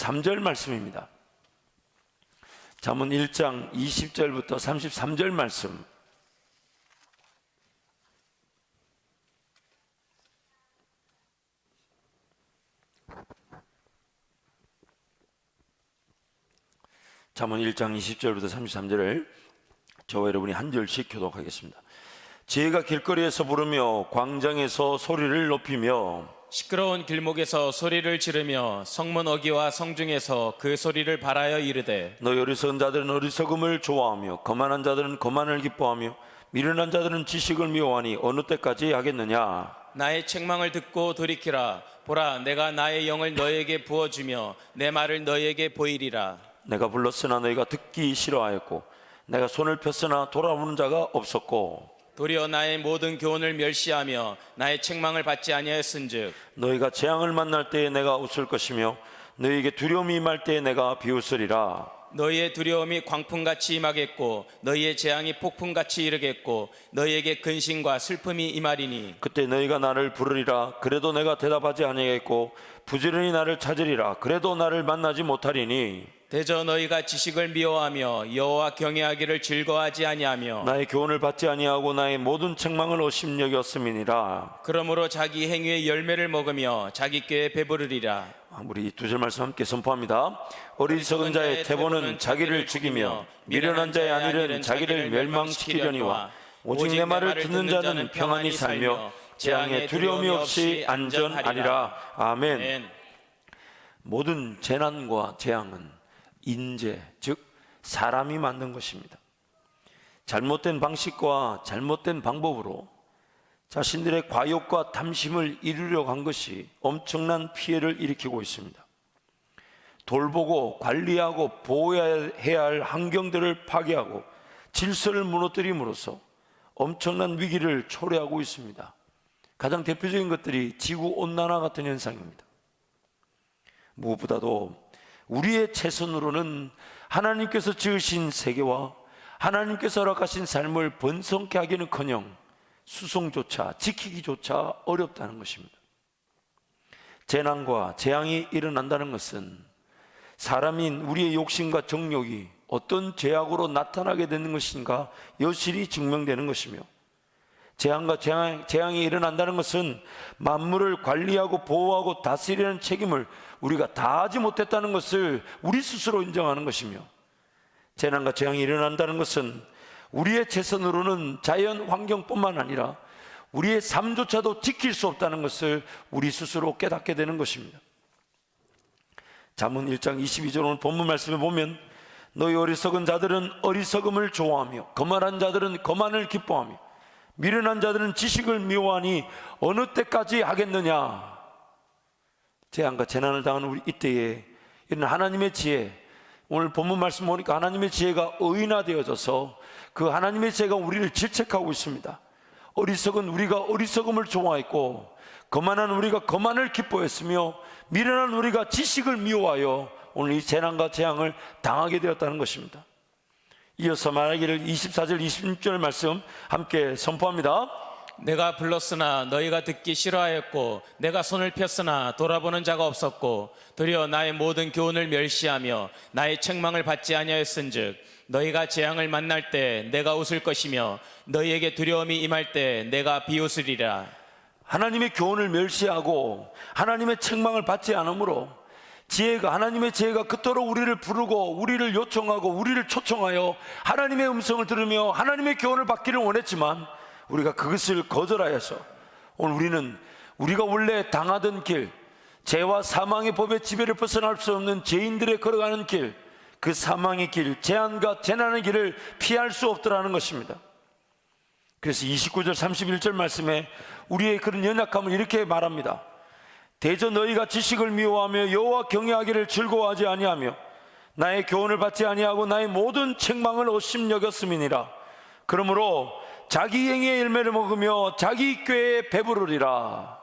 33절 말씀입니다. 잠언 1장 20절부터 33절 말씀. 잠언 1장 20절부터 33절을 저와 여러분이 한 절씩 교독하겠습니다. 지혜가 길거리에서 부르며 광장에서 소리를 높이며 시끄러운 길목에서 소리를 지르며 성문 어귀와 성중에서 그 소리를 발하여 이르되 너희 어리석은 자들은 어리석음을 좋아하며 거만한 자들은 거만을 기뻐하며 미련한 자들은 지식을 미워하니 어느 때까지 하겠느냐. 나의 책망을 듣고 돌이키라. 보라, 내가 나의 영을 너에게 부어주며 내 말을 너에게 보이리라. 내가 불렀으나 너희가 듣기 싫어하였고 내가 손을 폈으나 돌아오는 자가 없었고 도리어 나의 모든 교훈을 멸시하며 나의 책망을 받지 아니하였은즉 너희가 재앙을 만날 때에 내가 웃을 것이며 너희에게 두려움이 임할 때에 내가 비웃으리라. 너희의 두려움이 광풍같이 임하겠고 너희의 재앙이 폭풍같이 이르겠고 너희에게 근심과 슬픔이 임하리니 그때 너희가 나를 부르리라. 그래도 내가 대답하지 아니하겠고 부지런히 나를 찾으리라. 그래도 나를 만나지 못하리니 대저 너희가 지식을 미워하며 여호와 경외하기를 즐거워하지 아니하며 나의 교훈을 받지 아니하고 나의 모든 책망을 오심여겼음이니라. 그러므로 자기 행위의 열매를 먹으며 자기 꾀에 배부르리라. 우리 두 절 말씀 함께 선포합니다. 어리석은 자의 태보는 자기를 죽이며 미련한 자의 안일은 자기를 멸망시키려니와 오직 내 말을 듣는 자는 평안히 살며 재앙에 두려움이 없이 안전하리라. 아멘. 모든 재난과 재앙은 인재, 즉 사람이 만든 것입니다. 잘못된 방식과 잘못된 방법으로 자신들의 과욕과 탐심을 이루려고 한 것이 엄청난 피해를 일으키고 있습니다. 돌보고 관리하고 보호해야 할 환경들을 파괴하고 질서를 무너뜨림으로써 엄청난 위기를 초래하고 있습니다. 가장 대표적인 것들이 지구온난화 같은 현상입니다. 무엇보다도 우리의 최선으로는 하나님께서 지으신 세계와 하나님께서 허락하신 삶을 번성케 하기는커녕 수송조차 지키기조차 어렵다는 것입니다. 재난과 재앙이 일어난다는 것은 사람인 우리의 욕심과 정욕이 어떤 죄악으로 나타나게 되는 것인가 여실히 증명되는 것이며, 재앙과 재앙이 일어난다는 것은 만물을 관리하고 보호하고 다스리는 책임을 우리가 다하지 못했다는 것을 우리 스스로 인정하는 것이며, 재난과 재앙이 일어난다는 것은 우리의 최선으로는 자연 환경뿐만 아니라 우리의 삶조차도 지킬 수 없다는 것을 우리 스스로 깨닫게 되는 것입니다. 잠언 1장 22절 오늘 본문 말씀에 보면 너희 어리석은 자들은 어리석음을 좋아하며 거만한 자들은 거만을 기뻐하며 미련한 자들은 지식을 미워하니 어느 때까지 하겠느냐. 재앙과 재난을 당하는 우리 이때에 이런 하나님의 지혜, 오늘 본문 말씀 보니까 하나님의 지혜가 의인화되어져서 그 하나님의 지혜가 우리를 질책하고 있습니다. 어리석은 우리가 어리석음을 좋아했고 거만한 우리가 거만을 기뻐했으며 미련한 우리가 지식을 미워하여 오늘 이 재난과 재앙을 당하게 되었다는 것입니다. 이어서 말하기를 24절 26절 말씀 함께 선포합니다. 내가 불렀으나 너희가 듣기 싫어하였고 내가 손을 폈으나 돌아보는 자가 없었고 도리어 나의 모든 교훈을 멸시하며 나의 책망을 받지 아니하였은즉 너희가 재앙을 만날 때 내가 웃을 것이며 너희에게 두려움이 임할 때 내가 비웃으리라. 하나님의 교훈을 멸시하고 하나님의 책망을 받지 않으므로 하나님의 지혜가 그토록 우리를 부르고 우리를 요청하고 우리를 초청하여 하나님의 음성을 들으며 하나님의 교훈을 받기를 원했지만 우리가 그것을 거절하여서 오늘 우리가 원래 당하던 길, 죄와 사망의 법의 지배를 벗어날 수 없는 죄인들의 걸어가는 길, 그 사망의 길, 재앙과 재난의 길을 피할 수 없더라는 것입니다. 그래서 29절 31절 말씀에 우리의 그런 연약함을 이렇게 말합니다. 대저 너희가 지식을 미워하며 여호와 경외하기를 즐거워하지 아니하며 나의 교훈을 받지 아니하고 나의 모든 책망을 옳심여겼음이니라. 그러므로 자기 행위의 열매를 먹으며 자기 꾀에 배부르리라.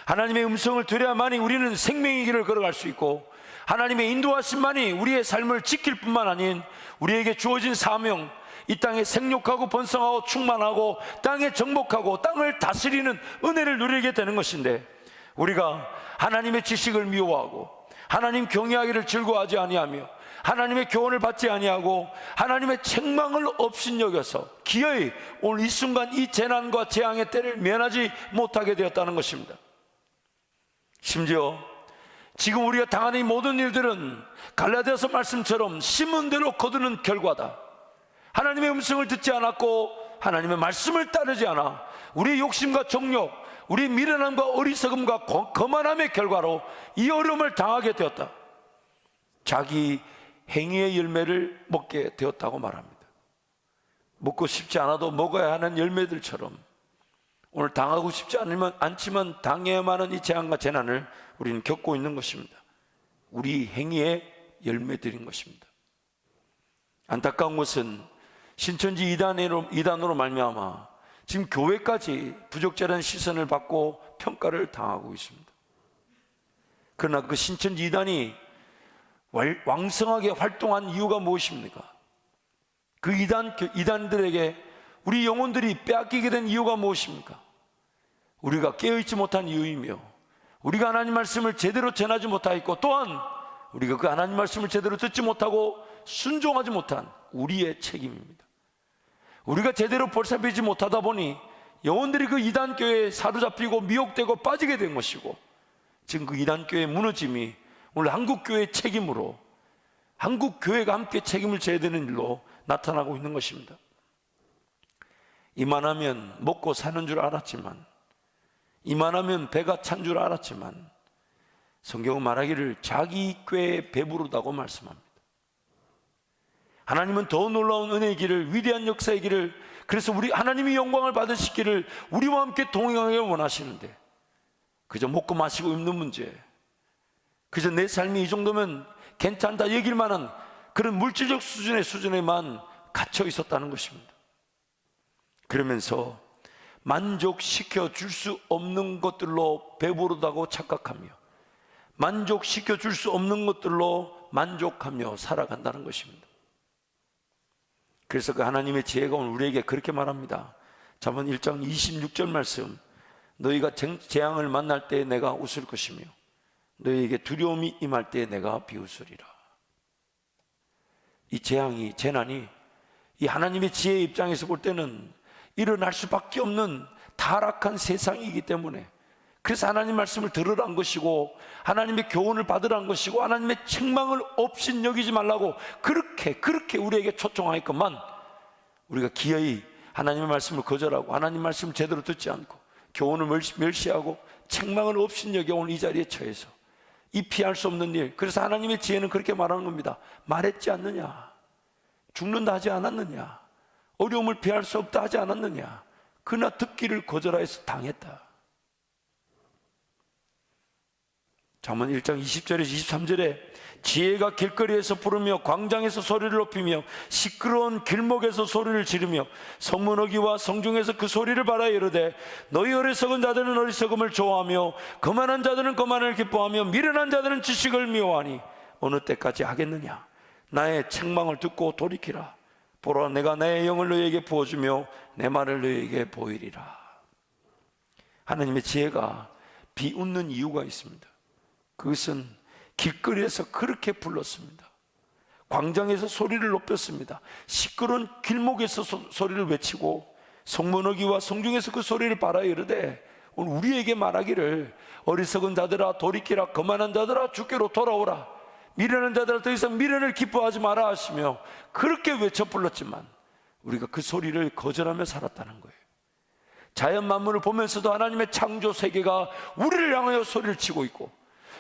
하나님의 음성을 들어야만이 우리는 생명의 길을 걸어갈 수 있고 하나님의 인도하심만이 우리의 삶을 지킬 뿐만 아닌 우리에게 주어진 사명, 이 땅에 생육하고 번성하고 충만하고 땅에 정복하고 땅을 다스리는 은혜를 누리게 되는 것인데, 우리가 하나님의 지식을 미워하고 하나님 경외하기를 즐거워하지 아니하며 하나님의 교훈을 받지 아니하고 하나님의 책망을 업신여겨서 기어이 오늘 이 순간 이 재난과 재앙의 때를 면하지 못하게 되었다는 것입니다. 심지어 지금 우리가 당하는 이 모든 일들은 갈라디아서 말씀처럼 심은 대로 거두는 결과다. 하나님의 음성을 듣지 않았고 하나님의 말씀을 따르지 않아 우리의 욕심과 정욕, 우리의 미련함과 어리석음과 거만함의 결과로 이 어려움을 당하게 되었다. 자기 행위의 열매를 먹게 되었다고 말합니다. 먹고 싶지 않아도 먹어야 하는 열매들처럼 오늘 당하고 싶지 않지만 당해야만 하는 이 재앙과 재난을 우리는 겪고 있는 것입니다. 우리 행위의 열매들인 것입니다. 안타까운 것은 신천지 이단으로 말미암아 지금 교회까지 부적절한 시선을 받고 평가를 당하고 있습니다. 그러나 그 신천지 이단이 왕성하게 활동한 이유가 무엇입니까? 그 이단들에게 우리 영혼들이 빼앗기게 된 이유가 무엇입니까? 우리가 깨어있지 못한 이유이며 우리가 하나님 말씀을 제대로 전하지 못하였고 또한 우리가 그 하나님 말씀을 제대로 듣지 못하고 순종하지 못한 우리의 책임입니다. 우리가 제대로 벌잡히지 못하다 보니 영혼들이 그 이단교회에 사로잡히고 미혹되고 빠지게 된 것이고 지금 그 이단교회의 무너짐이 오늘 한국교회의 책임으로 한국교회가 함께 책임을 져야 되는 일로 나타나고 있는 것입니다. 이만하면 먹고 사는 줄 알았지만 이만하면 배가 찬 줄 알았지만 성경은 말하기를 자기 꾀에 배부르다고 말씀합니다. 하나님은 더 놀라운 은혜의 길을 위대한 역사의 길을 그래서 우리 하나님이 영광을 받으시기를 우리와 함께 동행하기를 원하시는데 그저 먹고 마시고 입는 문제 그저 내 삶이 이 정도면 괜찮다 여길 만한 그런 물질적 수준에만 갇혀 있었다는 것입니다. 그러면서 만족시켜 줄 수 없는 것들로 배부르다고 착각하며 만족시켜 줄 수 없는 것들로 만족하며 살아간다는 것입니다. 그래서 그 하나님의 지혜가 오늘 우리에게 그렇게 말합니다. 잠언 1장 26절 말씀 너희가 재앙을 만날 때 내가 웃을 것이며 너희에게 두려움이 임할 때 내가 비웃으리라. 이 재앙이 재난이 이 하나님의 지혜의 입장에서 볼 때는 일어날 수밖에 없는 타락한 세상이기 때문에 그래서 하나님 말씀을 들으란 것이고 하나님의 교훈을 받으란 것이고 하나님의 책망을 업신여기지 말라고 그렇게 우리에게 초청하였건만 우리가 기어이 하나님의 말씀을 거절하고 하나님 말씀을 제대로 듣지 않고 교훈을 멸시하고 책망을 업신여겨 오늘 이 자리에 처해서 이 피할 수 없는 일 그래서 하나님의 지혜는 그렇게 말하는 겁니다. 말했지 않느냐 죽는다 하지 않았느냐 어려움을 피할 수 없다 하지 않았느냐 그러나 듣기를 거절하여서 당했다. 잠언 1장 20절에서 23절에 지혜가 길거리에서 부르며 광장에서 소리를 높이며 시끄러운 길목에서 소리를 지르며 성문어기와 성중에서 그 소리를 발하여 이르되 너희 어리석은 자들은 어리석음을 좋아하며 거만한 자들은 거만을 기뻐하며 미련한 자들은 지식을 미워하니 어느 때까지 하겠느냐 나의 책망을 듣고 돌이키라 보라 내가 내 영을 너희에게 부어주며 내 말을 너희에게 보이리라. 하나님의 지혜가 비웃는 이유가 있습니다. 그것은 길거리에서 그렇게 불렀습니다. 광장에서 소리를 높였습니다. 시끄러운 길목에서 소리를 외치고 성문어기와 성중에서 그 소리를 발하여 이르되 오늘 우리에게 말하기를 어리석은 자들아 돌이키라 거만한 자들아 주께로 돌아오라 미련한 자들아 더 이상 미련을 기뻐하지 마라 하시며 그렇게 외쳐 불렀지만 우리가 그 소리를 거절하며 살았다는 거예요. 자연 만물을 보면서도 하나님의 창조 세계가 우리를 향하여 소리를 치고 있고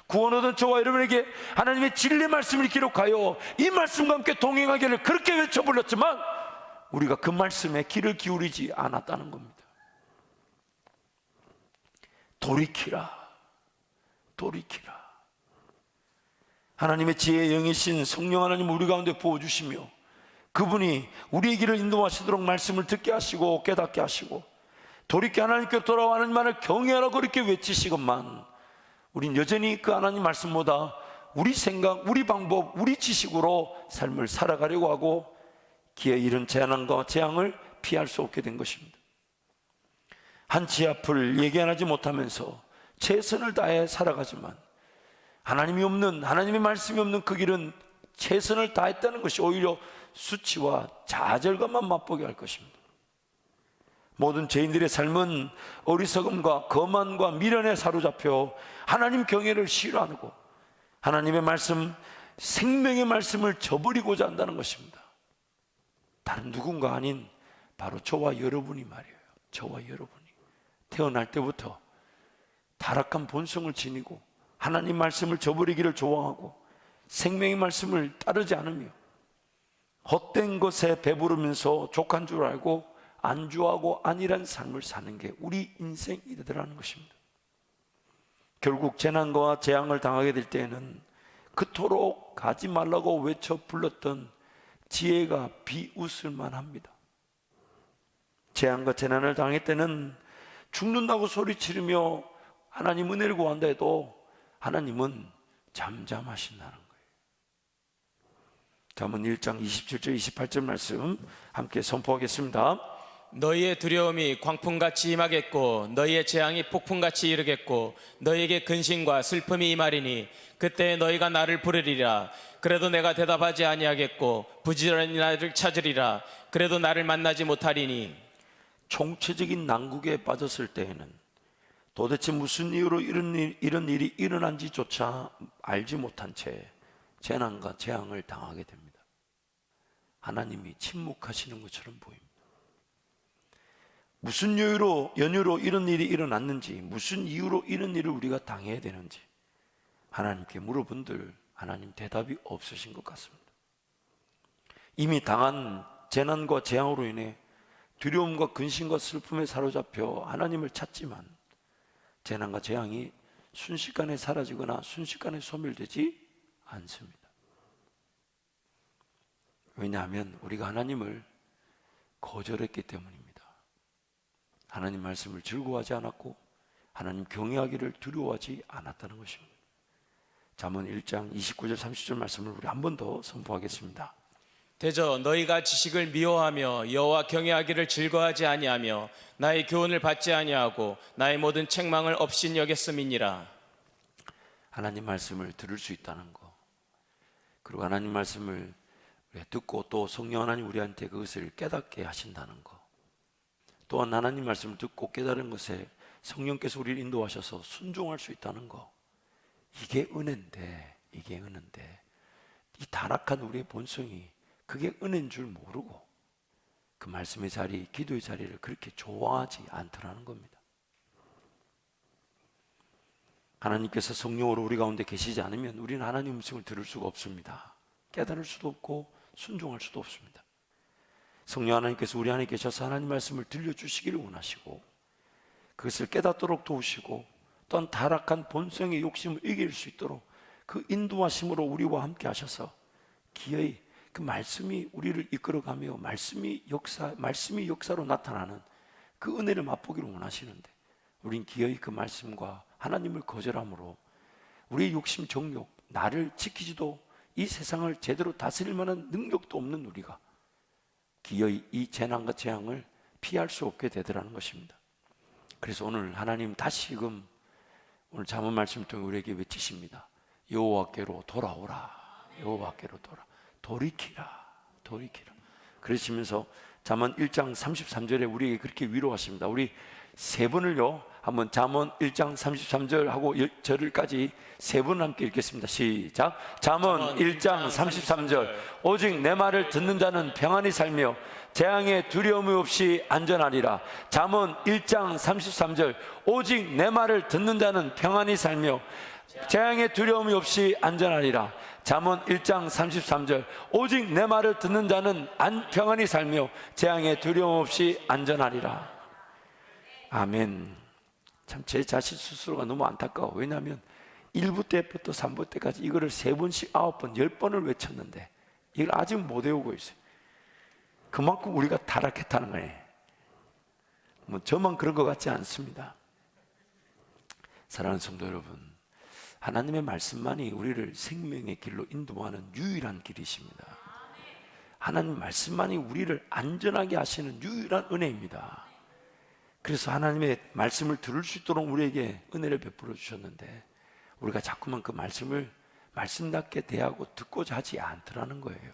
구원 얻은 저와 여러분에게 하나님의 진리 말씀을 기록하여 이 말씀과 함께 동행하기를 그렇게 외쳐 불렀지만 우리가 그 말씀에 귀를 기울이지 않았다는 겁니다. 돌이키라 하나님의 지혜의 영이신 성령 하나님 우리 가운데 부어주시며 그분이 우리의 길을 인도하시도록 말씀을 듣게 하시고 깨닫게 하시고 돌이켜 하나님께 돌아와 하나님만을 경외하라고 그렇게 외치시건만 우린 여전히 그 하나님 말씀보다 우리 생각, 우리 방법, 우리 지식으로 삶을 살아가려고 하고 기회 이런 재난과 재앙을 피할 수 없게 된 것입니다. 한치 앞을 예견하지 못하면서 최선을 다해 살아가지만 하나님이 없는, 하나님의 말씀이 없는 그 길은 최선을 다했다는 것이 오히려 수치와 좌절감만 맛보게 할 것입니다. 모든 죄인들의 삶은 어리석음과 거만과 미련에 사로잡혀 하나님 경외를 싫어하고 하나님의 말씀, 생명의 말씀을 저버리고자 한다는 것입니다. 다른 누군가 아닌 바로 저와 여러분이 말이에요. 저와 여러분이 태어날 때부터 타락한 본성을 지니고 하나님 말씀을 저버리기를 좋아하고 생명의 말씀을 따르지 않으며 헛된 것에 배부르면서 족한 줄 알고 안주하고 안일한 삶을 사는 게 우리 인생이라는 것입니다. 결국 재난과 재앙을 당하게 될 때에는 그토록 가지 말라고 외쳐 불렀던 지혜가 비웃을만 합니다. 재앙과 재난을 당할 때는 죽는다고 소리치르며 하나님 은혜를 구한다 해도 하나님은 잠잠하신다는 거예요. 잠언 1장 27절 28절 말씀 함께 선포하겠습니다. 너희의 두려움이 광풍같이 임하겠고 너희의 재앙이 폭풍같이 이르겠고 너희에게 근심과 슬픔이 임하리니 그때 너희가 나를 부르리라. 그래도 내가 대답하지 아니하겠고 부지런히 나를 찾으리라. 그래도 나를 만나지 못하리니. 총체적인 난국에 빠졌을 때에는 도대체 무슨 이유로 이런 일이 일어난지조차 알지 못한 채 재난과 재앙을 당하게 됩니다. 하나님이 침묵하시는 것처럼 보입니다. 무슨 연유로 이런 일이 일어났는지, 무슨 이유로 이런 일을 우리가 당해야 되는지 하나님께 물어본들 하나님 대답이 없으신 것 같습니다. 이미 당한 재난과 재앙으로 인해 두려움과 근심과 슬픔에 사로잡혀 하나님을 찾지만 재난과 재앙이 순식간에 사라지거나 순식간에 소멸되지 않습니다. 왜냐하면 우리가 하나님을 거절했기 때문입니다. 하나님 말씀을 즐거워하지 않았고 하나님 경외하기를 두려워하지 않았다는 것입니다. 잠언 1장 29절 30절 말씀을 우리 한 번 더 선포하겠습니다. 대저 너희가 지식을 미워하며 여호와 경외하기를 즐거워하지 아니하며 나의 교훈을 받지 아니하고 나의 모든 책망을 없인 여겼음이니라. 하나님 말씀을 들을 수 있다는 것, 그리고 하나님 말씀을 듣고 또 성령 하나님 우리한테 그것을 깨닫게 하신다는 것, 또한 하나님 말씀을 듣고 깨달은 것에 성령께서 우리를 인도하셔서 순종할 수 있다는 것, 이게 은혜인데 이 타락한 우리의 본성이 그게 은혜인 줄 모르고 그 말씀의 자리, 기도의 자리를 그렇게 좋아하지 않더라는 겁니다. 하나님께서 성령으로 우리 가운데 계시지 않으면 우리는 하나님의 음성을 들을 수가 없습니다. 깨달을 수도 없고 순종할 수도 없습니다. 성령 하나님께서 우리 안에 계셔서 하나님 말씀을 들려주시기를 원하시고 그것을 깨닫도록 도우시고 또한 타락한 본성의 욕심을 이길 수 있도록 그 인도하심으로 우리와 함께 하셔서 기어이 그 말씀이 우리를 이끌어가며 말씀이 역사로 나타나는 그 은혜를 맛보기를 원하시는데 우린 기어이 그 말씀과 하나님을 거절함으로 우리의 욕심 정욕, 나를 지키지도 이 세상을 제대로 다스릴 만한 능력도 없는 우리가 기어이 이 재난과 재앙을 피할 수 없게 되더라는 것입니다. 그래서 오늘 하나님 다시금 오늘 잠언 말씀을 통해 우리에게 외치십니다. 여호와께로 돌아오라. 여호와께로 돌이키라. 그러시면서 잠언 1장 33절에 우리에게 그렇게 위로하십니다. 우리 세 번을요 한번 잠언 1장 33절 하고 절을까지 세 번 함께 읽겠습니다. 시작. 잠언 1장 33절 오직 내 말을 듣는 자는 평안히 살며 재앙에 두려움이 없이 안전하리라. 잠언 1장 33절 오직 내 말을 듣는 자는 평안히 살며 재앙에 두려움이 없이 안전하리라. 잠언 1장 33절 오직 내 말을 듣는 자는 평안히 살며 재앙에 두려움 없이 안전하리라. 아멘. 참 제 자신 스스로가 너무 안타까워. 왜냐하면 1부 때부터 3부 때까지 이거를 3번씩 9번 10번을 외쳤는데 이걸 아직 못 외우고 있어요. 그만큼 우리가 타락했다는 거예요. 뭐 저만 그런 것 같지 않습니다. 사랑하는 성도 여러분, 하나님의 말씀만이 우리를 생명의 길로 인도하는 유일한 길이십니다. 하나님 말씀만이 우리를 안전하게 하시는 유일한 은혜입니다. 그래서 하나님의 말씀을 들을 수 있도록 우리에게 은혜를 베풀어 주셨는데 우리가 자꾸만 그 말씀을 말씀답게 대하고 듣고자 하지 않더라는 거예요.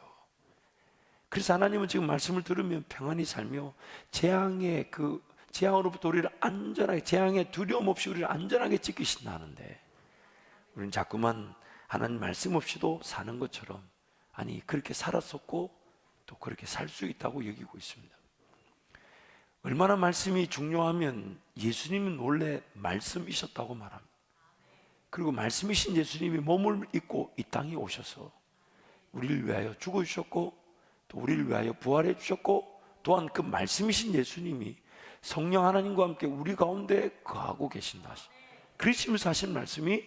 그래서 하나님은 지금 말씀을 들으면 평안히 살며 재앙으로부터 우리를 안전하게, 재앙의 두려움 없이 우리를 안전하게 지키신다 하는데, 우리는 자꾸만 하나님 말씀 없이도 사는 것처럼, 아니 그렇게 살았었고 또 그렇게 살 수 있다고 여기고 있습니다. 얼마나 말씀이 중요하면 예수님은 원래 말씀이셨다고 말합니다. 그리고 말씀이신 예수님이 몸을 입고 이 땅에 오셔서 우리를 위하여 죽어주셨고 또 우리를 위하여 부활해 주셨고, 또한 그 말씀이신 예수님이 성령 하나님과 함께 우리 가운데 거하고 계신다. 그러시면서 하신 말씀이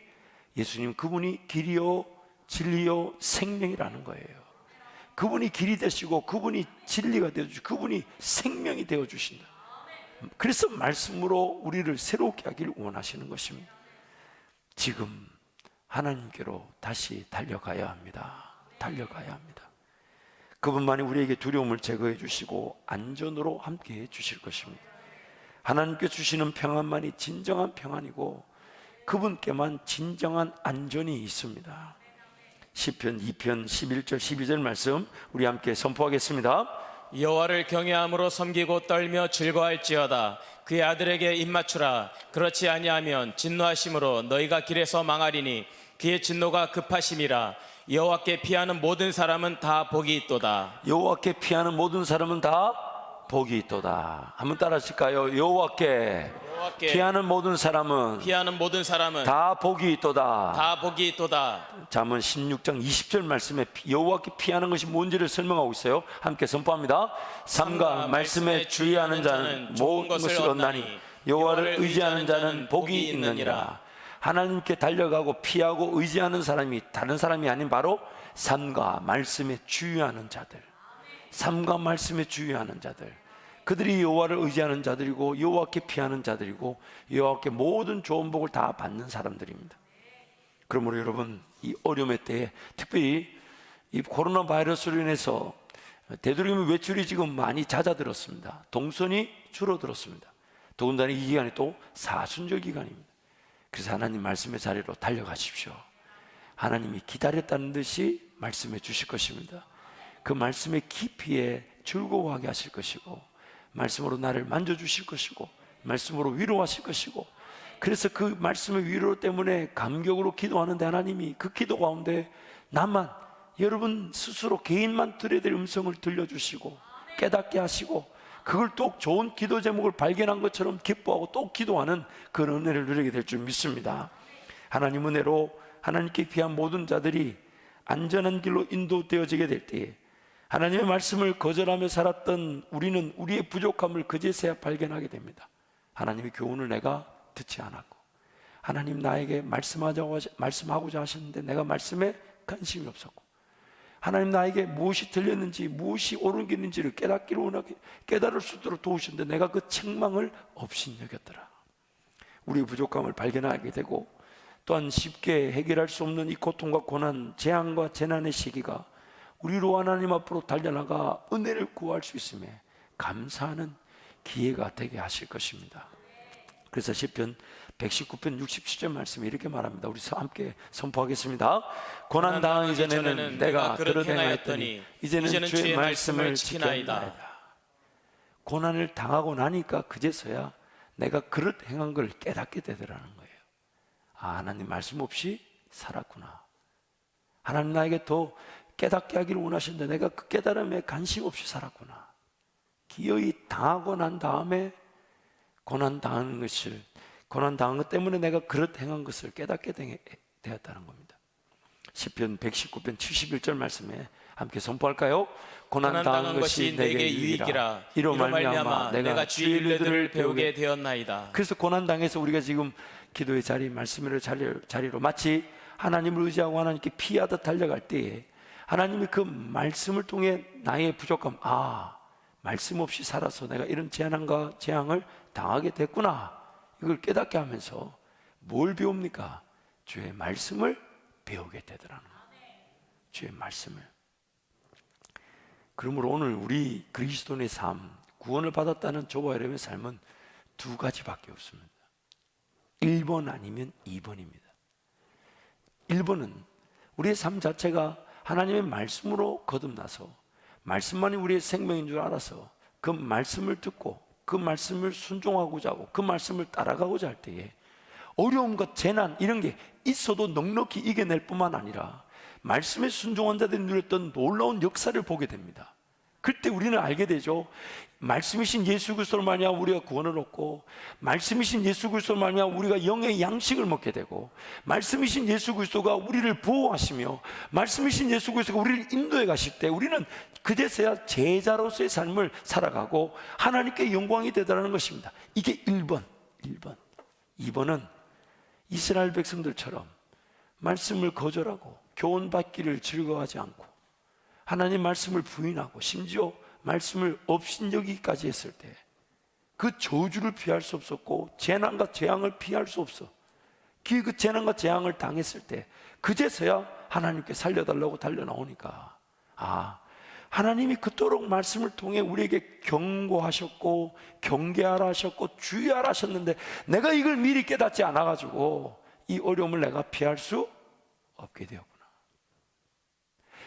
예수님 그분이 길이요 진리요 생명이라는 거예요. 그분이 길이 되시고 그분이 진리가 되어주시고 그분이 생명이 되어주신다. 그래서 말씀으로 우리를 새롭게 하기를 원하시는 것입니다. 지금 하나님께로 다시 달려가야 합니다. 달려가야 합니다. 그분만이 우리에게 두려움을 제거해 주시고 안전으로 함께해 주실 것입니다. 하나님께 주시는 평안만이 진정한 평안이고 그분께만 진정한 안전이 있습니다. 시편 2편 11절 12절 말씀 우리 함께 선포하겠습니다. 여호와를 경외함으로 섬기고 떨며 즐거워할지어다. 그의 아들에게 입맞추라. 그렇지 아니하면 진노하심으로 너희가 길에서 망하리니 그의 진노가 급하심이라. 여호와께 피하는 모든 사람은 다 복이 있도다. 여호와께 피하는 모든 사람은 다 복이 있도다. 한번 따라 하실까요? 여호와께 피하는 모든 사람은 다 복이 있도다. 다 복이 있도다. 잠언 16장 20절 말씀에 여호와께 피하는 것이 뭔지를 설명하고 있어요. 함께 선포합니다. 삼가 말씀에 주의하는 자는 좋은 것을 얻나니 여호와를 의지하는 자는 복이 있느니라. 하나님께 달려가고 피하고 의지하는 사람이 다른 사람이 아닌 바로 삼가 말씀에 주의하는 자들, 삼가 말씀에 주의하는 자들, 그들이 여호와를 의지하는 자들이고 여호와께 피하는 자들이고 여호와께 모든 좋은 복을 다 받는 사람들입니다. 그러므로 여러분, 이 어려움의 때에 특별히 이 코로나 바이러스로 인해서 되도록이면 외출이 지금 많이 잦아들었습니다. 동선이 줄어들었습니다. 더군다나 이 기간이 또 사순절 기간입니다. 그래서 하나님 말씀의 자리로 달려가십시오. 하나님이 기다렸다는 듯이 말씀해 주실 것입니다. 그 말씀의 깊이에 즐거워하게 하실 것이고 말씀으로 나를 만져주실 것이고 말씀으로 위로하실 것이고, 그래서 그 말씀의 위로 때문에 감격으로 기도하는데 하나님이 그 기도 가운데 나만, 여러분 스스로 개인만 들어야 될 음성을 들려주시고 깨닫게 하시고 그걸 또 좋은 기도 제목을 발견한 것처럼 기뻐하고 또 기도하는 그런 은혜를 누리게 될 줄 믿습니다. 하나님 은혜로 하나님께 피한 모든 자들이 안전한 길로 인도되어지게 될 때에 하나님의 말씀을 거절하며 살았던 우리는 우리의 부족함을 그제서야 발견하게 됩니다. 하나님의 교훈을 내가 듣지 않았고 하나님 나에게 말씀하고자 하셨는데 내가 말씀에 관심이 없었고 하나님 나에게 무엇이 들렸는지 무엇이 옳은 길인지를 깨닫기를 원하게 깨달을 수 있도록 도우셨는데 내가 그 책망을 업신여겼더라. 우리의 부족함을 발견하게 되고 또한 쉽게 해결할 수 없는 이 고통과 고난, 재앙과 재난의 시기가 우리로 하나님 앞으로 달려나가 은혜를 구할 수 있음에 감사하는 기회가 되게 하실 것입니다. 그래서 시편 119편 67절 말씀이 이렇게 말합니다. 우리 함께 선포하겠습니다. 고난 당하기 전에는 내가 그릇 행하였더니 이제는 주의 말씀을 지키나이다. 고난을 당하고 나니까 그제서야 내가 그릇 행한 걸 깨닫게 되더라는 거예요. 아, 하나님 말씀 없이 살았구나. 하나님 나에게 더 깨닫게 하기를 원하시는데 내가 그 깨달음에 관심 없이 살았구나. 기어이 당하고 난 다음에 고난 당한 것 때문에 내가 그릇 행한 것을 깨닫게 되었다는 겁니다. 시편 119편 71절 말씀에 함께 선포할까요? 고난 당한 것이 내게 유익이라. 이로 말미암아 내가 주의 일들을 배우게 되었나이다. 그래서 고난 당해서 우리가 지금 기도의 자리, 말씀의 자리로 마치 하나님을 의지하고 하나님께 피하듯 달려갈 때에 하나님이 그 말씀을 통해 나의 부족함, 말씀 없이 살아서 내가 이런 재난과 재앙을 당하게 됐구나, 이걸 깨닫게 하면서 뭘 배웁니까? 주의 말씀을 배우게 되더라는 거예요. 주의 말씀을. 그러므로 오늘 우리 그리스도인의 삶, 구원을 받았다는 저와 여러분의 삶은 두 가지밖에 없습니다. 1번 아니면 2번입니다. 1번은 우리의 삶 자체가 하나님의 말씀으로 거듭나서 말씀만이 우리의 생명인 줄 알아서 그 말씀을 듣고 그 말씀을 순종하고자 하고 그 말씀을 따라가고자 할 때에 어려움과 재난 이런 게 있어도 넉넉히 이겨낼 뿐만 아니라 말씀에 순종한 자들이 누렸던 놀라운 역사를 보게 됩니다. 그때 우리는 알게 되죠. 말씀이신 예수 그리스도로 말미암아 우리가 구원을 얻고, 말씀이신 예수 그리스도로 말미암아 우리가 영의 양식을 먹게 되고, 말씀이신 예수 그리스도가 우리를 보호하시며, 말씀이신 예수 그리스도가 우리를 인도해 가실 때 우리는 그제서야 제자로서의 삶을 살아가고 하나님께 영광이 되더라는 것입니다. 이게 1번. 2번은 이스라엘 백성들처럼 말씀을 거절하고 교훈받기를 즐거워하지 않고 하나님 말씀을 부인하고 심지어 말씀을 업신여기까지 했을 때 그 저주를 피할 수 없었고 재난과 재앙을 피할 수 없어. 그 재난과 재앙을 당했을 때 그제서야 하나님께 살려달라고 달려나오니까, 하나님이 그토록 말씀을 통해 우리에게 경고하셨고 경계하라 하셨고 주의하라 하셨는데 내가 이걸 미리 깨닫지 않아가지고 이 어려움을 내가 피할 수 없게 되었구나.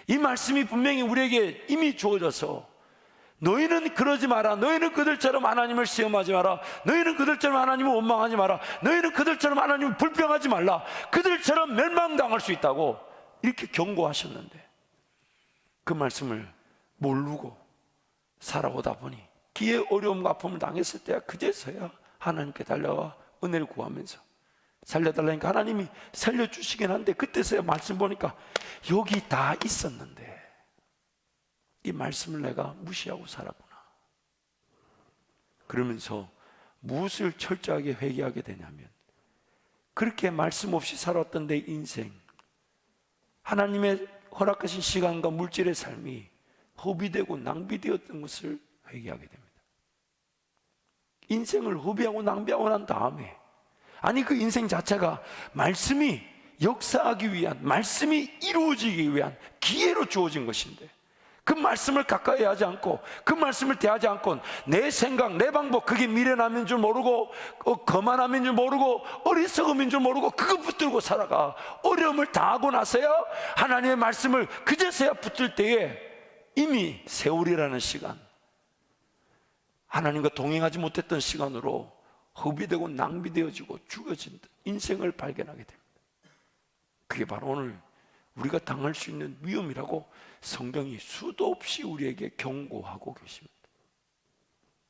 이 말씀이 분명히 우리에게 이미 주어져서 너희는 그러지 마라, 너희는 그들처럼 하나님을 시험하지 마라, 너희는 그들처럼 하나님을 원망하지 마라, 너희는 그들처럼 하나님을 불평하지 말라, 그들처럼 멸망당할 수 있다고 이렇게 경고하셨는데 그 말씀을 모르고 살아오다 보니 기의 어려움과 아픔을 당했을 때야 그제서야 하나님께 달려와 은혜를 구하면서 살려달라니까 하나님이 살려주시긴 한데 그때서야 말씀 보니까 여기 다 있었는데 이 말씀을 내가 무시하고 살았구나. 그러면서 무엇을 철저하게 회개하게 되냐면 그렇게 말씀 없이 살았던 내 인생, 하나님의 허락하신 시간과 물질의 삶이 허비되고 낭비되었던 것을 회개하게 됩니다. 인생을 허비하고 낭비하고 난 다음에, 아니 그 인생 자체가 말씀이 역사하기 위한, 말씀이 이루어지기 위한 기회로 주어진 것인데 그 말씀을 가까이 하지 않고 그 말씀을 대하지 않고 내 생각, 내 방법, 그게 미련함인 줄 모르고 거만함인 줄 모르고 어리석음인 줄 모르고 그거 붙들고 살아가 어려움을 당하고 나서야 하나님의 말씀을 그제서야 붙들 때에 이미 세월이라는 시간, 하나님과 동행하지 못했던 시간으로 허비되고 낭비되어지고 죽어진 인생을 발견하게 됩니다. 그게 바로 오늘 우리가 당할 수 있는 위험이라고 성경이 수도 없이 우리에게 경고하고 계십니다.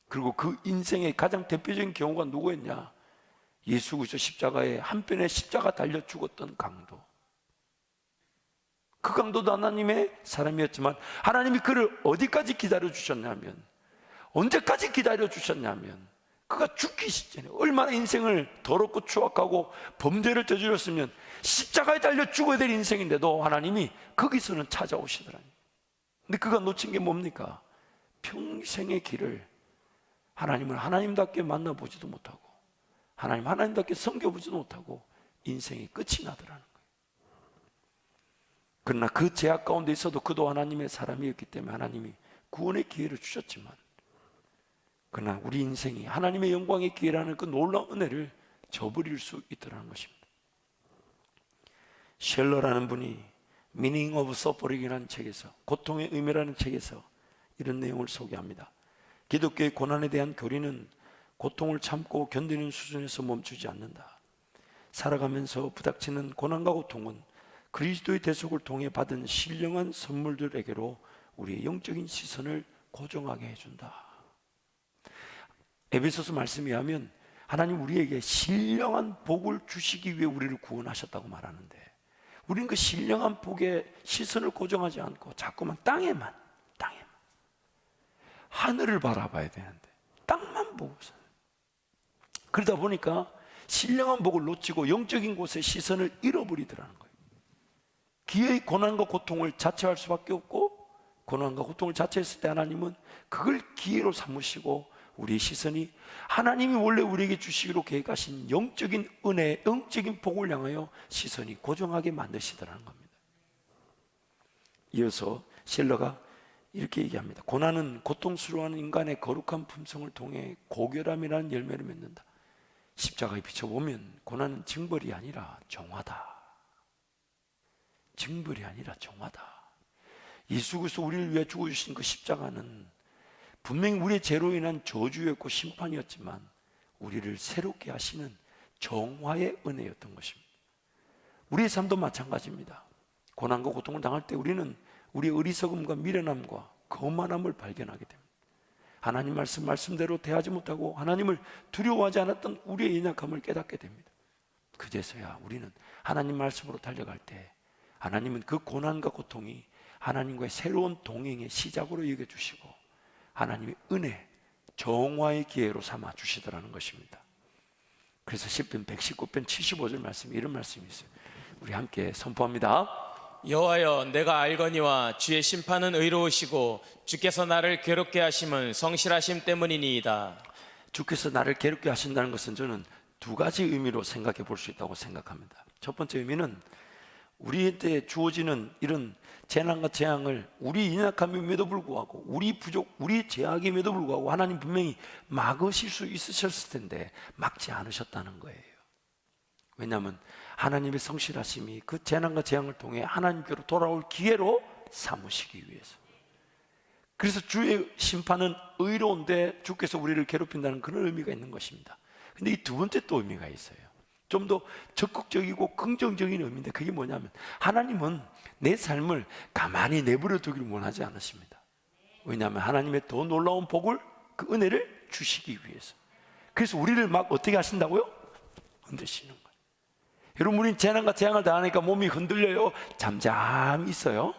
그리고 그 인생의 가장 대표적인 경우가 누구였냐? 예수 그리스도 십자가에 한편에 십자가 달려 죽었던 강도. 그 강도도 하나님의 사람이었지만 하나님이 그를 어디까지 기다려 주셨냐면, 언제까지 기다려 주셨냐면 그가 죽기 직전에 얼마나 인생을 더럽고 추악하고 범죄를 저질렀으면 십자가에 달려 죽어야 될 인생인데도 하나님이 거기서는 찾아오시더라니. 근데 그가 놓친 게 뭡니까? 평생의 길을 하나님을 하나님답게 만나보지도 못하고 하나님답게 섬겨보지도 못하고 인생이 끝이 나더라는 거예요. 그러나 그 제약 가운데 있어도 그도 하나님의 사람이었기 때문에 하나님이 구원의 기회를 주셨지만, 그러나 우리 인생이 하나님의 영광의 기회라는 그 놀라운 은혜를 저버릴 수 있더라는 것입니다. 셸러라는 분이 Meaning of Suffering이라는 책에서, 고통의 의미라는 책에서 이런 내용을 소개합니다. 기독교의 고난에 대한 교리는 고통을 참고 견디는 수준에서 멈추지 않는다. 살아가면서 부닥치는 고난과 고통은 그리스도의 대속을 통해 받은 신령한 선물들에게로 우리의 영적인 시선을 고정하게 해준다. 에베소서 말씀에 하면 하나님 우리에게 신령한 복을 주시기 위해 우리를 구원하셨다고 말하는데, 우리는 그 신령한 복에 시선을 고정하지 않고 자꾸만 땅에만 하늘을 바라봐야 되는데 땅만 보고 살아요. 그러다 보니까 신령한 복을 놓치고 영적인 곳에 시선을 잃어버리더라는 거예요. 기회의 고난과 고통을 자체할 수밖에 없고, 고난과 고통을 자체했을 때 하나님은 그걸 기회로 삼으시고 우리의 시선이 하나님이 원래 우리에게 주시기로 계획하신 영적인 은혜, 영적인 복을 향하여 시선이 고정하게 만드시더라는 겁니다. 이어서 셸러가 이렇게 얘기합니다. 고난은 고통스러워하는 인간의 거룩한 품성을 통해 고결함이라는 열매를 맺는다. 십자가에 비춰보면 고난은 징벌이 아니라 정화다. 징벌이 아니라 정화다. 예수 그리스도 우리를 위해 죽어주신 그 십자가는 분명히 우리의 죄로 인한 저주였고 심판이었지만 우리를 새롭게 하시는 정화의 은혜였던 것입니다. 우리의 삶도 마찬가지입니다. 고난과 고통을 당할 때 우리는 우리의 어리석음과 미련함과 거만함을 발견하게 됩니다. 하나님 말씀대로 대하지 못하고 하나님을 두려워하지 않았던 우리의 연약함을 깨닫게 됩니다. 그제서야 우리는 하나님 말씀으로 달려갈 때 하나님은 그 고난과 고통이 하나님과의 새로운 동행의 시작으로 여겨주시고 하나님의 은혜, 정화의 기회로 삼아 주시더라는 것입니다. 그래서 시편 119편 75절 말씀, 이런 말씀이 있어요. 우리 함께 선포합니다. 여호와여, 내가 알거니와 주의 심판은 의로우시고 주께서 나를 괴롭게 하심은 성실하심 때문이니이다. 주께서 나를 괴롭게 하신다는 것은 저는 두 가지 의미로 생각해 볼 수 있다고 생각합니다. 첫 번째 의미는 우리한테 주어지는 이런 재난과 재앙을 우리 연약함임에도 불구하고 우리 부족, 우리 죄악임에도 불구하고 하나님 분명히 막으실 수 있으셨을 텐데 막지 않으셨다는 거예요. 왜냐하면 하나님의 성실하심이 그 재난과 재앙을 통해 하나님께로 돌아올 기회로 삼으시기 위해서. 그래서 주의 심판은 의로운데 주께서 우리를 괴롭힌다는 그런 의미가 있는 것입니다. 근데 이 두 번째 또 의미가 있어요. 좀 더 적극적이고 긍정적인 의미인데 그게 뭐냐면 하나님은 내 삶을 가만히 내버려 두기를 원하지 않으십니다. 왜냐하면 하나님의 더 놀라운 복을, 그 은혜를 주시기 위해서. 그래서 우리를 막 어떻게 하신다고요? 흔드시는 거예요. 여러분, 우린 재난과 재앙을 당하니까 몸이 흔들려요? 잠잠히 있어요?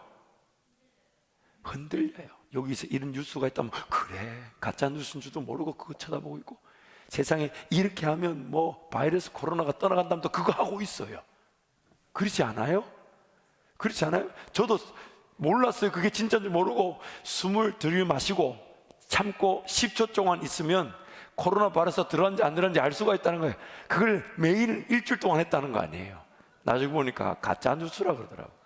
흔들려요. 여기서 이런 뉴스가 있다면 그래, 가짜 뉴스인 줄도 모르고 그거 쳐다보고 있고, 세상에 이렇게 하면 뭐 바이러스 코로나가 떠나간다면 또 그거 하고 있어요. 그렇지 않아요? 그렇지 않아요? 저도 몰랐어요. 그게 진짜인지 모르고 숨을 들이마시고 참고 10초 동안 있으면 코로나 바이러스 들어간지 안 들어간지 알 수가 있다는 거예요. 그걸 매일 일주일 동안 했다는 거 아니에요. 나중에 보니까 가짜 뉴스라 그러더라고요.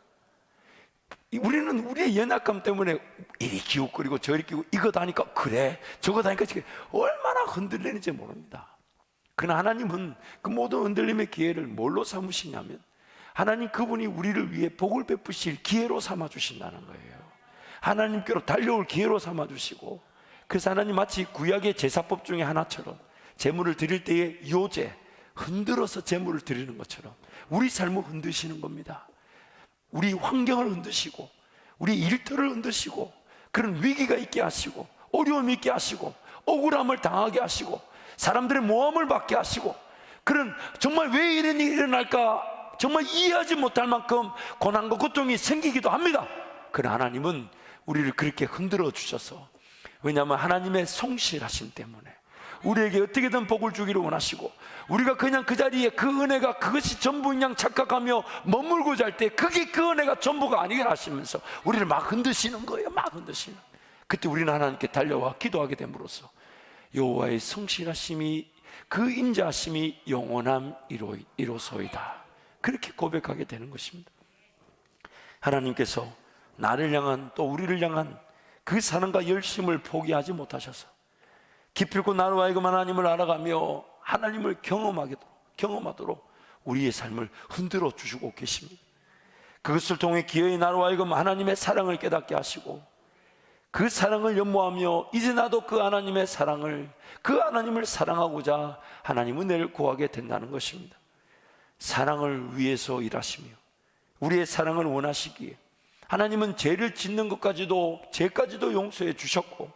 우리는 우리의 연약감 때문에 이리 기웃거리고 저리 끼고 이거 다니까 그래, 저거 다니까 지금 얼마나 흔들리는지 모릅니다. 그러나 하나님은 그 모든 흔들림의 기회를 뭘로 삼으시냐면 하나님 그분이 우리를 위해 복을 베푸실 기회로 삼아주신다는 거예요. 하나님께로 달려올 기회로 삼아주시고, 그래서 하나님 마치 구약의 제사법 중에 하나처럼 제물을 드릴 때의 요제, 흔들어서 제물을 드리는 것처럼 우리 삶을 흔드시는 겁니다. 우리 환경을 흔드시고 우리 일터를 흔드시고 그런 위기가 있게 하시고 어려움이 있게 하시고 억울함을 당하게 하시고 사람들의 모함을 받게 하시고, 그런 정말 왜 이런 일이 일어날까 정말 이해하지 못할 만큼 고난과 고통이 생기기도 합니다. 그러나 하나님은 우리를 그렇게 흔들어 주셔서, 왜냐하면 하나님의 성실하심 때문에 우리에게 어떻게든 복을 주기를 원하시고, 우리가 그냥 그 자리에 그 은혜가 그것이 전부인 양 착각하며 머물고자 할 때 그게 그 은혜가 전부가 아니게 하시면서 우리를 막 흔드시는 거예요. 막 흔드시는. 그때 우리는 하나님께 달려와 기도하게 됨으로써 여호와의 성실하심이, 그 인자하심이 영원함 이로소이다, 그렇게 고백하게 되는 것입니다. 하나님께서 나를 향한, 또 우리를 향한 그 사랑과 열심을 포기하지 못하셔서 기필코 나로 하여금 하나님을 알아가며 하나님을 경험하도록 우리의 삶을 흔들어 주시고 계십니다. 그것을 통해 기어이 나로 하여금 하나님의 사랑을 깨닫게 하시고, 그 사랑을 연모하며 이제 나도 그 하나님의 사랑을, 그 하나님을 사랑하고자 하나님 은혜를 구하게 된다는 것입니다. 사랑을 위해서 일하시며 우리의 사랑을 원하시기에 하나님은 죄를 짓는 것까지도, 죄까지도 용서해 주셨고,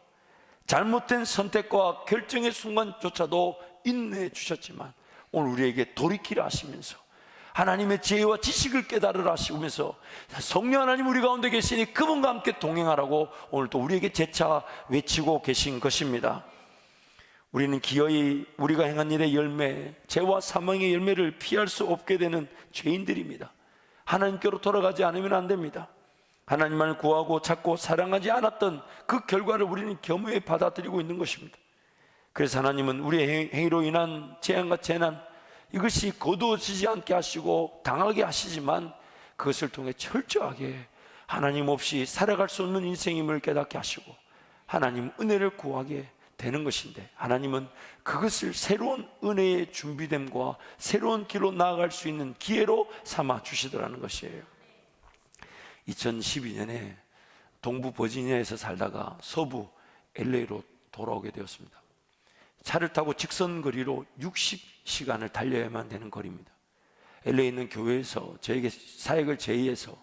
잘못된 선택과 결정의 순간조차도 인내해 주셨지만 오늘 우리에게 돌이키라 하시면서 하나님의 지혜와 지식을 깨달으라 하시면서 성령 하나님 우리 가운데 계시니 그분과 함께 동행하라고 오늘 또 우리에게 재차 외치고 계신 것입니다. 우리는 기어이 우리가 행한 일의 열매, 죄와 사망의 열매를 피할 수 없게 되는 죄인들입니다. 하나님께로 돌아가지 않으면 안 됩니다. 하나님만을 구하고 찾고 사랑하지 않았던 그 결과를 우리는 겸허히 받아들이고 있는 것입니다. 그래서 하나님은 우리의 행위로 인한 재앙과 재난, 이것이 거두어지지 않게 하시고 당하게 하시지만 그것을 통해 철저하게 하나님 없이 살아갈 수 없는 인생임을 깨닫게 하시고 하나님 은혜를 구하게 되는 것인데, 하나님은 그것을 새로운 은혜의 준비됨과 새로운 길로 나아갈 수 있는 기회로 삼아 주시더라는 것이에요. 2012년에 동부 버지니아에서 살다가 서부 LA로 돌아오게 되었습니다. 차를 타고 직선 거리로 60시간을 달려야만 되는 거리입니다. LA에 있는 교회에서 저에게 사역을 제의해서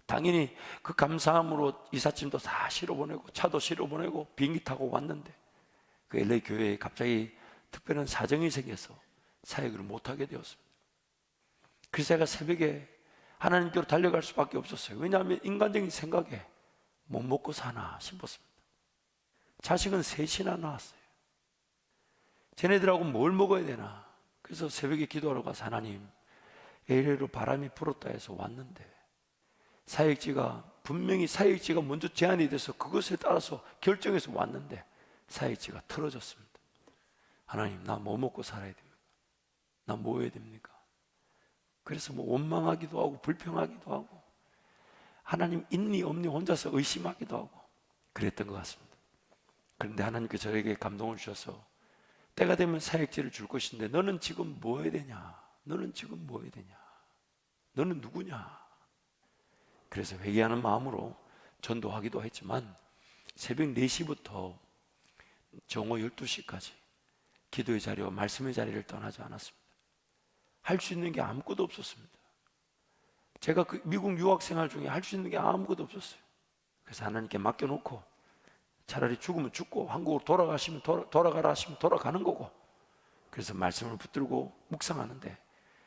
당연히 그 감사함으로 이삿짐도 다 실어보내고 차도 실어보내고 비행기 타고 왔는데 그 LA 교회에 갑자기 특별한 사정이 생겨서 사역을 못하게 되었습니다. 그래서 제가 새벽에 하나님께로 달려갈 수밖에 없었어요. 왜냐하면 인간적인 생각에 못 먹고 사나 싶었습니다. 자식은 셋이나 낳았어요. 쟤네들하고 뭘 먹어야 되나. 그래서 새벽에 기도하러 가서 하나님, LA로 바람이 불었다 해서 왔는데 사역지가 분명히 사역지가 먼저 제안이 돼서 그것에 따라서 결정해서 왔는데 사역지가 틀어졌습니다. 하나님, 나 뭐 먹고 살아야 됩니까? 나 뭐 해야 됩니까? 그래서 뭐 원망하기도 하고 불평하기도 하고 하나님 있니 없니 혼자서 의심하기도 하고 그랬던 것 같습니다. 그런데 하나님께 저에게 감동을 주셔서 때가 되면 사역지를 줄 것인데 너는 지금 뭐 해야 되냐? 너는 지금 뭐 해야 되냐? 너는 누구냐? 그래서 회개하는 마음으로 전도하기도 했지만 새벽 4시부터 정오 12시까지 기도의 자리와 말씀의 자리를 떠나지 않았습니다. 할 수 있는 게 아무것도 없었습니다. 제가 그 미국 유학 생활 중에 할 수 있는 게 아무것도 없었어요. 그래서 하나님께 맡겨놓고 차라리 죽으면 죽고 한국으로 돌아가시면 돌아가라 하시면 돌아가는 거고, 그래서 말씀을 붙들고 묵상하는데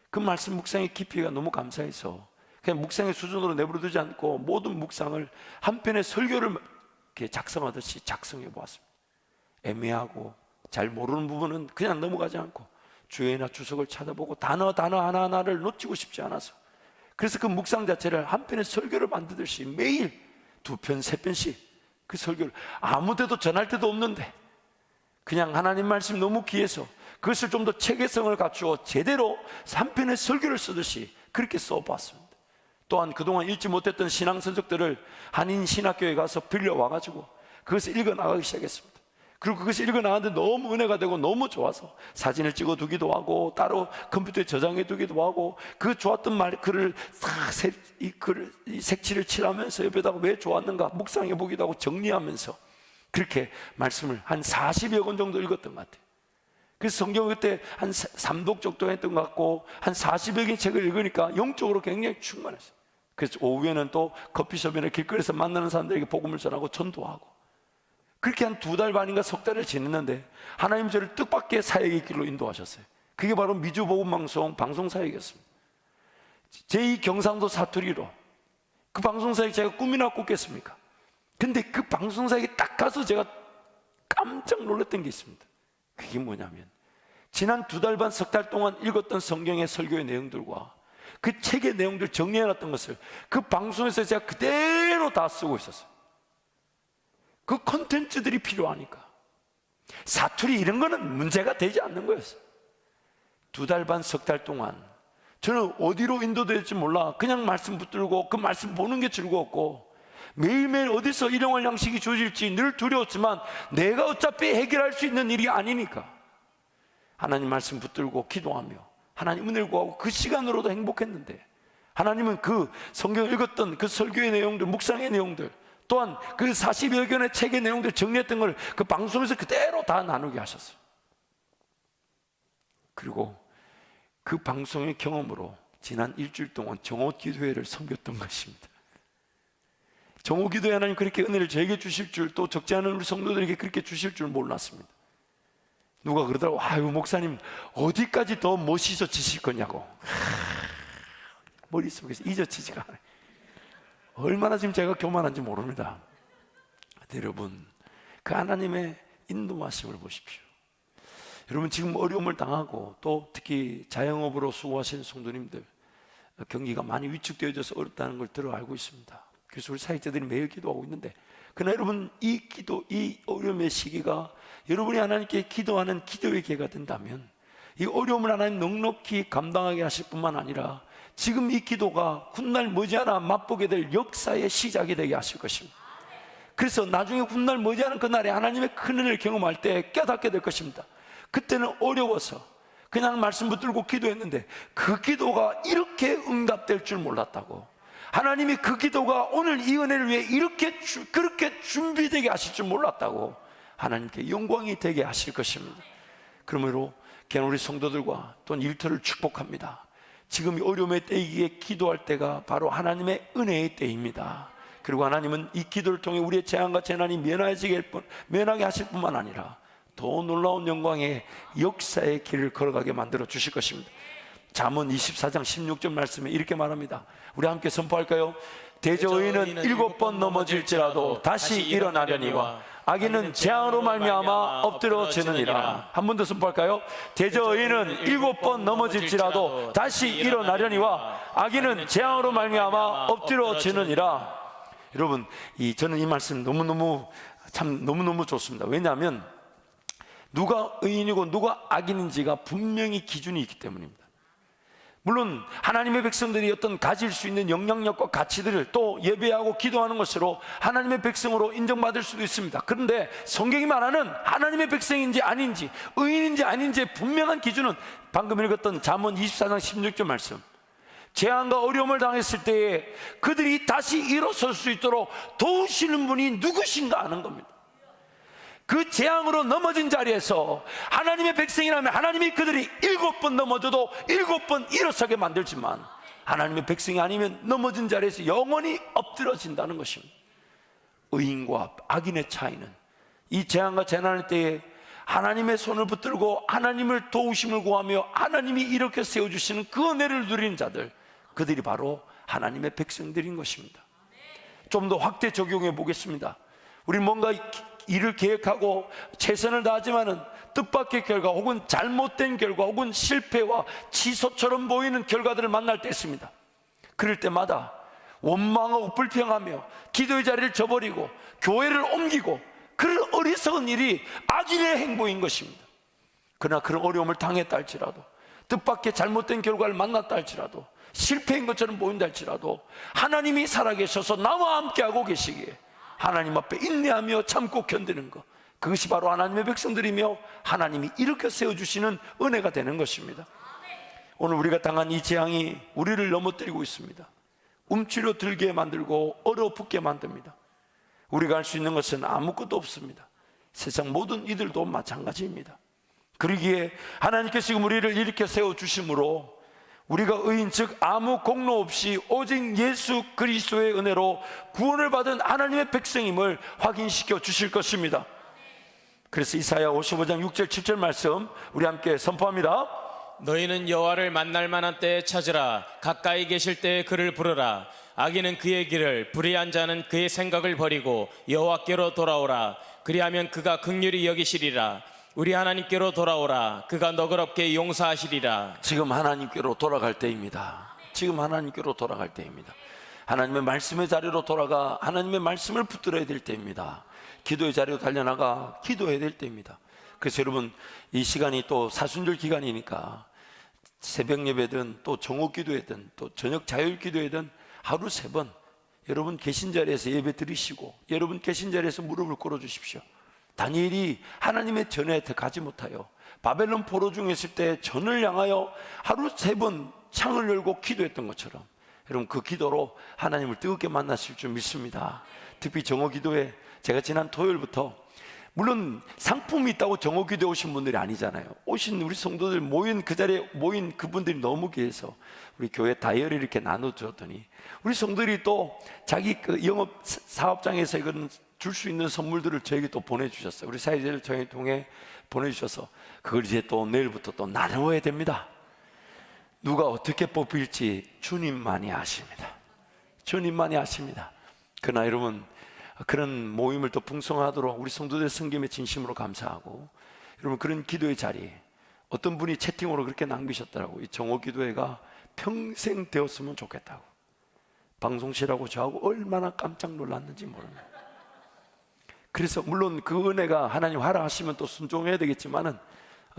그 말씀 묵상의 깊이가 너무 감사해서 그냥 묵상의 수준으로 내버려두지 않고 모든 묵상을 한 편의 설교를 이렇게 작성하듯이 작성해 보았습니다. 애매하고 잘 모르는 부분은 그냥 넘어가지 않고 주어나 주석을 찾아보고 단어 하나하나를 놓치고 싶지 않아서, 그래서 그 묵상 자체를 한 편의 설교를 만들듯이 매일 2편, 3편씩 그 설교를 아무 데도 전할 데도 없는데 그냥 하나님 말씀 너무 귀해서 그것을 좀 더 체계성을 갖추어 제대로 한 편의 설교를 쓰듯이 그렇게 써봤습니다. 또한 그동안 읽지 못했던 신앙서적들을 한인신학교에 가서 빌려와가지고 그것을 읽어나가기 시작했습니다. 그리고 그것을 읽어나가는데 너무 은혜가 되고 너무 좋아서 사진을 찍어 두기도 하고 따로 컴퓨터에 저장해 두기도 하고 그 좋았던 글을 이 색칠을 칠하면서 옆에다가 왜 좋았는가 묵상해 보기도 하고 정리하면서 그렇게 말씀을 한 40여 권 정도 읽었던 것 같아요. 그래서 성경을 그때 한 3독 정도 했던 것 같고 한 40여 개의 책을 읽으니까 영적으로 굉장히 충만했어요. 그래서 오후에는 또 커피숍이나 길거리에서 만나는 사람들에게 복음을 전하고 전도하고 그렇게 한 2달 반인가 석 달을 지냈는데 하나님 저를 뜻밖의 사역의 길로 인도하셨어요. 그게 바로 미주복음방송 방송사역이었습니다. 제2 경상도 사투리로 그 방송사역 제가 꿈이나 꿨겠습니까? 근데 그 방송사역에 딱 가서 제가 깜짝 놀랐던 게 있습니다. 그게 뭐냐면 지난 2달 반 석 달 동안 읽었던 성경의 설교의 내용들과 그 책의 내용들 정리해놨던 것을 그 방송에서 제가 그대로 다 쓰고 있었어요. 그 콘텐츠들이 필요하니까 사투리 이런 거는 문제가 되지 않는 거였어요. 2달 반 석 달 동안 저는 어디로 인도될지 몰라 그냥 말씀 붙들고 그 말씀 보는 게 즐거웠고 매일매일 어디서 일용할 양식이 주어질지 늘 두려웠지만 내가 어차피 해결할 수 있는 일이 아니니까 하나님 말씀 붙들고 기도하며 하나님 은혜를 구하고 그 시간으로도 행복했는데 하나님은 그 성경 읽었던 그 설교의 내용들 묵상의 내용들 또한 그 40여 권의 책의 내용들 정리했던 걸 그 방송에서 그대로 다 나누게 하셨어요. 그리고 그 방송의 경험으로 지난 일주일 동안 정오기도회를 섬겼던 것입니다. 정오기도회 하나님 그렇게 은혜를 저에게 주실 줄 또 적지 않은 우리 성도들에게 그렇게 주실 줄 몰랐습니다. 누가 그러더라고 아유 목사님 어디까지 더 멋있어지실 거냐고 머릿속에서 잊어지지가 않아요. 얼마나 지금 제가 교만한지 모릅니다. 여러분 그 하나님의 인도하심을 보십시오. 여러분 지금 어려움을 당하고 또 특히 자영업으로 수고하시는 성도님들 경기가 많이 위축되어져서 어렵다는 걸 들어 알고 있습니다. 그래서 우리 사역자들이 매일 기도하고 있는데 그러나 여러분 이 어려움의 시기가 여러분이 하나님께 기도하는 기도의 기회가 된다면 이 어려움을 하나님 넉넉히 감당하게 하실 뿐만 아니라 지금 이 기도가 훗날 머지않아 맛보게 될 역사의 시작이 되게 하실 것입니다. 그래서 나중에 훗날 머지않은 그날에 하나님의 큰 은혜를 경험할 때 깨닫게 될 것입니다. 그때는 어려워서 그냥 말씀 붙들고 기도했는데 그 기도가 이렇게 응답될 줄 몰랐다고 하나님이 그 기도가 오늘 이 은혜를 위해 그렇게 준비되게 하실 줄 몰랐다고 하나님께 영광이 되게 하실 것입니다. 그러므로 우리 성도들과 또 일터를 축복합니다. 지금 이 어려움의 때이기에 기도할 때가 바로 하나님의 은혜의 때입니다. 그리고 하나님은 이 기도를 통해 우리의 재앙과 재난이 면하게 하실 뿐만 아니라 더 놀라운 영광의 역사의 길을 걸어가게 만들어 주실 것입니다. 잠언 24장 16절 말씀에 이렇게 말합니다. 우리 함께 선포할까요? 대저 의인은 7번 넘어질지라도 다시 일어나려니와 악인은 재앙으로 말미암아 엎드러지느니라. 한 번 더 선포할까요? 대저 의인은 7번 넘어질지라도 다시 일어나려니와 악인은 재앙으로 말미암아 엎드러지느니라. 여러분, 저는 이 말씀 너무너무 좋습니다. 왜냐하면 누가 의인이고 누가 악인인지가 분명히 기준이 있기 때문입니다. 물론 하나님의 백성들이 어떤 가질 수 있는 영향력과 가치들을 또 예배하고 기도하는 것으로 하나님의 백성으로 인정받을 수도 있습니다. 그런데 성경이 말하는 하나님의 백성인지 아닌지, 의인인지 아닌지의 분명한 기준은 방금 읽었던 잠언 24장 16절 말씀, 재앙과 어려움을 당했을 때에 그들이 다시 일어설 수 있도록 도우시는 분이 누구신가 하는 겁니다. 그 재앙으로 넘어진 자리에서 하나님의 백성이라면 하나님이 그들이 7번 넘어져도 7번 일어서게 만들지만, 하나님의 백성이 아니면 넘어진 자리에서 영원히 엎드러진다는 것입니다. 의인과 악인의 차이는 이 재앙과 재난의 때에 하나님의 손을 붙들고 하나님을 도우심을 구하며 하나님이 이렇게 세워주시는 그 은혜를 누리는 자들, 그들이 바로 하나님의 백성들인 것입니다. 좀 더 확대 적용해 보겠습니다. 우리 뭔가 일을 계획하고 최선을 다하지만은 뜻밖의 결과 혹은 잘못된 결과 혹은 실패와 취소처럼 보이는 결과들을 만날 때 있습니다. 그럴 때마다 원망하고 불평하며 기도의 자리를 저버리고 교회를 옮기고, 그런 어리석은 일이 악인의 행보인 것입니다. 그러나 그런 어려움을 당했다 할지라도, 뜻밖의 잘못된 결과를 만났다 할지라도, 실패인 것처럼 보인다 할지라도 하나님이 살아계셔서 나와 함께하고 계시기에 하나님 앞에 인내하며 참고 견디는 것, 그것이 바로 하나님의 백성들이며 하나님이 이렇게 세워주시는 은혜가 되는 것입니다. 오늘 우리가 당한 이 재앙이 우리를 넘어뜨리고 있습니다. 움츠려 들게 만들고 얼어붙게 만듭니다. 우리가 할 수 있는 것은 아무것도 없습니다. 세상 모든 이들도 마찬가지입니다. 그러기에 하나님께서 지금 우리를 이렇게 세워주심으로 우리가 의인 즉 아무 공로 없이 오직 예수 그리스도의 은혜로 구원을 받은 하나님의 백성임을 확인시켜 주실 것입니다. 그래서 이사야 55장 6절 7절 말씀 우리 함께 선포합니다. 너희는 여호와를 만날 만한 때에 찾으라. 가까이 계실 때에 그를 부르라. 악인은 그의 길을, 불의한 자는 그의 생각을 버리고 여호와께로 돌아오라. 그리하면 그가 긍휼히 여기시리라. 우리 하나님께로 돌아오라. 그가 너그럽게 용서하시리라. 지금 하나님께로 돌아갈 때입니다. 지금 하나님께로 돌아갈 때입니다. 하나님의 말씀의 자리로 돌아가 하나님의 말씀을 붙들어야 될 때입니다. 기도의 자리로 달려나가 기도해야 될 때입니다. 그래서 여러분, 이 시간이 또 사순절 기간이니까 새벽 예배든 또 정오 기도회든 또 저녁 자율 기도회든 하루 3번 여러분 계신 자리에서 예배 드리시고 여러분 계신 자리에서 무릎을 꿇어 주십시오. 다니엘이 하나님의 전에 가지 못하여 바벨론 포로 중에 있을 때 전을 향하여 하루 3번 창을 열고 기도했던 것처럼 여러분 그 기도로 하나님을 뜨겁게 만나실 줄 믿습니다. 특히 정오 기도회, 제가 지난 토요일부터, 물론 상품이 있다고 정오 기도에 오신 분들이 아니잖아요. 오신 우리 성도들 모인 그 자리에 모인 그분들이 너무 귀해서 우리 교회 다이어리 이렇게 나눠주었더니 우리 성도들이 또 자기 그 영업 사업장에서 이건 줄 수 있는 선물들을 저에게 또 보내주셨어요. 우리 사회자를 통해 보내주셔서 그걸 이제 또 내일부터 또 나누어야 됩니다. 누가 어떻게 뽑힐지 주님만이 아십니다. 주님만이 아십니다. 그러나 여러분, 그런 모임을 더 풍성하도록 우리 성도들 섬김에 진심으로 감사하고, 여러분 그런 기도의 자리, 어떤 분이 채팅으로 그렇게 남기셨더라고요. 이 정오 기도회가 평생 되었으면 좋겠다고. 방송실하고 저하고 얼마나 깜짝 놀랐는지 모릅니다. 그래서 물론 그 은혜가 하나님 허락하시면 또 순종해야 되겠지만은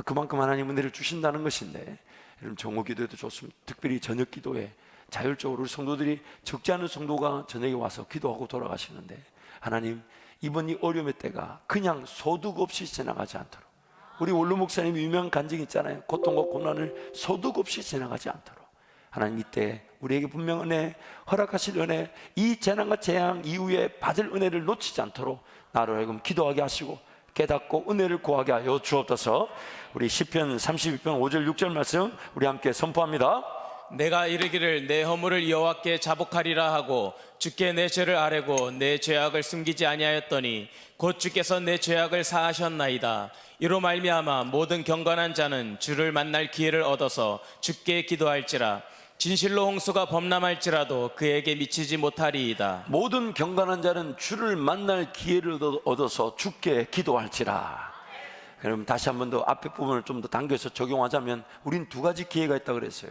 그만큼 하나님 은혜를 주신다는 것인데, 여러분 정오 기도회도 좋습니다. 특별히 저녁 기도회 자율적으로 우리 성도들이 적지 않은 성도가 저녁에 와서 기도하고 돌아가시는데, 하나님 이번 이 어려움의 때가 그냥 소득 없이 지나가지 않도록, 우리 원로 목사님이 유명한 간증 있잖아요. 고통과 고난을 소득 없이 지나가지 않도록 하나님 이때 우리에게 분명 은혜, 허락하실 은혜, 이 재난과 재앙 이후에 받을 은혜를 놓치지 않도록 나로 하여금 기도하게 하시고 깨닫고 은혜를 구하게 하여 주옵소서. 우리 시편 32편 5절 6절 말씀 우리 함께 선포합니다. 내가 이르기를 내 허물을 여호와께 자복하리라 하고 주께 내 죄를 아뢰고 내 죄악을 숨기지 아니하였더니 곧 주께서 내 죄악을 사하셨나이다. 이로 말미암아 모든 경건한 자는 주를 만날 기회를 얻어서 주께 기도할지라. 진실로 홍수가 범람할지라도 그에게 미치지 못하리이다. 모든 경건한 자는 주를 만날 기회를 얻어서 주께 기도할지라. 여러분 다시 한 번 더 앞에 부분을 좀 더 당겨서 적용하자면 우린 두 가지 기회가 있다고 그랬어요.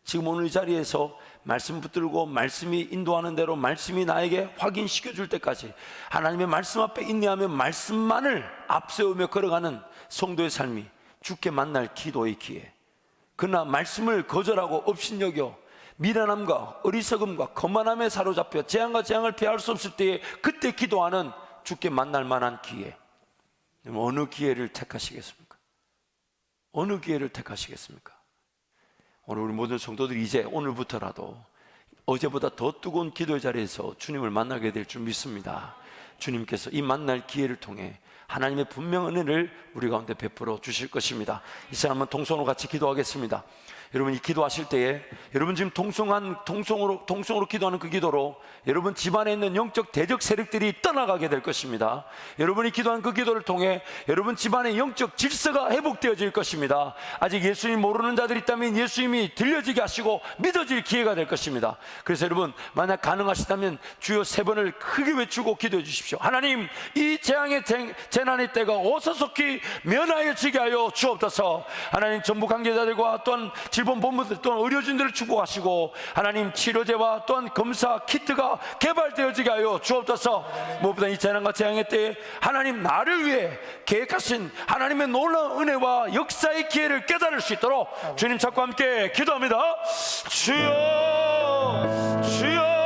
지금 오늘 이 자리에서 말씀 붙들고 말씀이 인도하는 대로 말씀이 나에게 확인시켜 줄 때까지 하나님의 말씀 앞에 인내하며 말씀만을 앞세우며 걸어가는 성도의 삶이 주께 만날 기도의 기회. 그러나 말씀을 거절하고 업신여겨 미련함과 어리석음과 거만함에 사로잡혀 재앙과 재앙을 피할 수 없을 때에 그때 기도하는 주께 만날 만한 기회. 어느 기회를 택하시겠습니까? 어느 기회를 택하시겠습니까? 오늘 우리 모든 성도들이 이제 오늘부터라도 어제보다 더 뜨거운 기도의 자리에서 주님을 만나게 될 줄 믿습니다. 주님께서 이 만날 기회를 통해 하나님의 분명한 은혜를 우리 가운데 베풀어 주실 것입니다. 이 시간 한번 통성으로 같이 기도하겠습니다. 여러분 이 기도하실 때에 여러분 지금 통성으로 기도하는 그 기도로 여러분 집안에 있는 영적 대적 세력들이 떠나가게 될 것입니다. 여러분이 기도한 그 기도를 통해 여러분 집안의 영적 질서가 회복되어질 것입니다. 아직 예수님 모르는 자들이 있다면 예수님이 들려지게 하시고 믿어질 기회가 될 것입니다. 그래서 여러분 만약 가능하시다면 주여 3번을 크게 외치고 기도해 주십시오. 하나님 이 재앙의 재난의 때가 어서속히 면하여지게 하여 주옵소서. 하나님 전부 관계자들과 또한 질본 본부들 또한 의료진들을 축복하시고 하나님 치료제와 또한 검사 키트가 개발되어지게 하여 주옵소서. 무엇보다 이 재난과 재앙의 때에 하나님 나를 위해 계획하신 하나님의 놀라운 은혜와 역사의 기회를 깨달을 수 있도록 주님 찾고 함께 기도합니다. 주여 주여